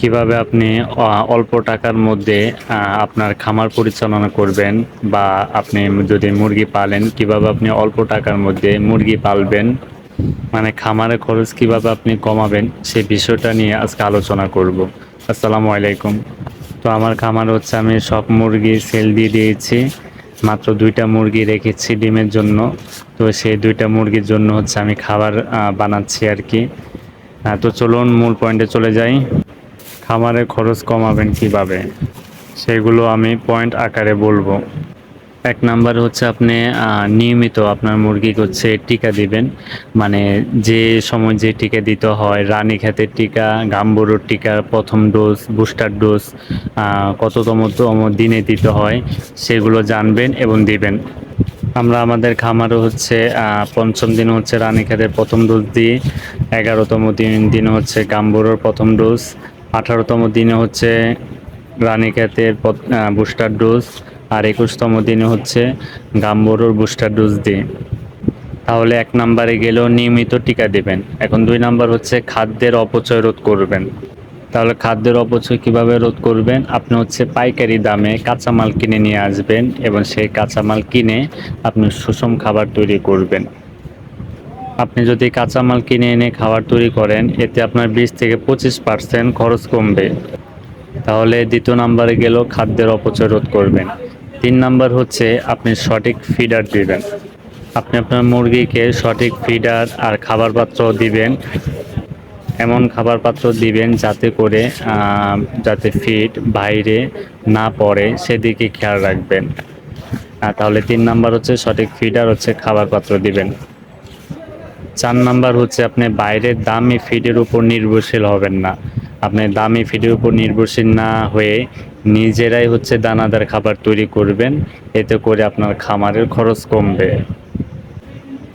কিভাবে আপনি অল্প টাকার মধ্যে আপনার খামার পরিচালনা করবেন, বা আপনি যদি মুরগি পালেন কিভাবে আপনি অল্প টাকার মধ্যে মুরগি পালবেন, মানে খামারের খরচ কিভাবে আপনি কমাবেন, সেই বিষয়টা নিয়ে আজকে আলোচনা করব। আসসালামু আলাইকুম। তো আমার খামার হচ্ছে, আমি সব মুরগি সেল দিয়ে দিয়েছি, মাত্র 2টা মুরগি রেখেছি ডিমের জন্য। তো সেই 2টা মুরগির জন্য হচ্ছে আমি খাবার বানাচ্ছি আর কি। তো চলুন মূল পয়েন্টে চলে যাই। খামারের খরচ কমাবেন কিভাবে, সেগুলো আমি পয়েন্ট আকারে বলবো। এক নাম্বার হচ্ছে আপনি নিয়মিত আপনার মুরগিকে হচ্ছে টিকা দিবেন। মানে যে সময় যে টিকা দিতে হয়, রানীক্ষেতের টিকা, গাম্বুরোর টিকা, প্রথম ডোজ, বুস্টার ডোজ কততম দিনে দিতে হয় সেগুলো জানবেন এবং দিবেন। আমরা আমাদের খামারে হচ্ছে পঞ্চম দিনে হচ্ছে রানীক্ষেতের প্রথম ডোজ দিই, 11তম দিনে হচ্ছে গাম্বুরোর প্রথম ডোজ, 18তম দিনে হচ্ছে রানীক্ষেতের বুস্টার ডোজ, আর 21তম দিনে হচ্ছে গাম্বুরোর বুস্টার ডোজ দিই। তাহলে এক নাম্বারে গেলেও নিয়মিত টিকা দেবেন। এখন 2 নাম্বার হচ্ছে খাদ্যের অপচয় রোধ করবেন। তাহলে খাদ্যের অপচয় কিভাবে রোধ করবেন, আপনি হচ্ছে পাইকারি দামে কাঁচামাল কিনে নিয়ে আসবেন এবং সেই কাঁচামাল কিনে আপনি সুষম খাবার তৈরি করবেন। আপনি যদি কাঁচামাল কিনে এনে খাবার তৈরি করেন, এতে আপনার 20 থেকে 25% খরচ কমবে। তাহলে দ্বিতীয় নাম্বারে গেলেও খাদ্যের অপচয় রোধ করবেন। 3 নাম্বার হচ্ছে আপনি সঠিক ফিডার দিবেন। আপনি আপনার মুরগিকে সঠিক ফিডার আর খাবার পাত্র দিবেন। এমন খাবার পাত্র দিবেন যাতে করে যাতে ফিড বাইরে না পড়ে, সেদিকে খেয়াল রাখবেন। তাহলে 3 নাম্বার হচ্ছে সঠিক ফিডার হচ্ছে খাবার পাত্র দিবেন। 4 নাম্বার হচ্ছে আপনি বাইরের দামি ফিডের উপর নির্ভরশীল হবেন না। আপনি দামি ফিডের উপর নির্ভরশীল না হয়ে নিজেরাই হচ্ছে দানাদার খাবার তৈরি করবেন, এতে করে আপনার খামারের খরচ কমবে।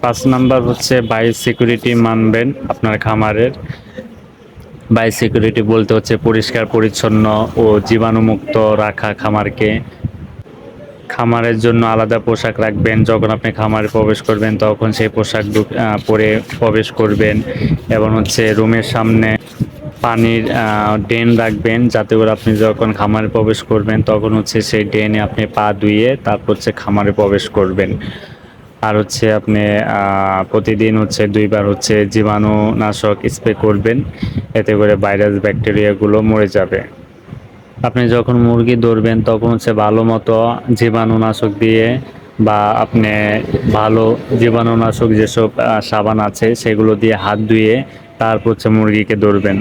5 নাম্বার হচ্ছে বায়োসিকিউরিটি মানবেন আপনার খামারের। বায়োসিকিউরিটি বলতে হচ্ছে পরিষ্কার পরিচ্ছন্ন ও জীবাণুমুক্ত রাখা খামারকে। খামারের জন্য আলাদা পোশাক রাখবেন। যখন আপনি খামারে প্রবেশ করবেন তখন সেই পোশাক পরে প্রবেশ করবেন, এবং হচ্ছে রুমের সামনে পানির ড্রেন রাখবেন, যাতে করে আপনি যখন খামারে প্রবেশ করবেন তখন হচ্ছে সেই ড্রেনে আপনি পা ধুয়ে তারপর হচ্ছে খামারে প্রবেশ করবেন। আর হচ্ছে আপনি প্রতিদিন হচ্ছে 2বার হচ্ছে জীবাণুনাশক স্প্রে করবেন, এতে করে ভাইরাস ব্যাকটেরিয়াগুলো মরে যাবে। আপনি যখন মুরগি ধরবেন তখন হচ্ছে ভালো মতো জীবাণুনাশক দিয়ে, বা আপনি ভালো জীবাণুনাশক যেসব সাবান আছে সেগুলো দিয়ে হাত ধুয়ে তারপর হচ্ছে মুরগিকে ধরবেন।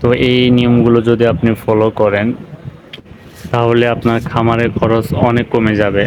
তো এই নিয়মগুলো যদি আপনি ফলো করেন তাহলে আপনার খামারের খরচ অনেক কমে যাবে।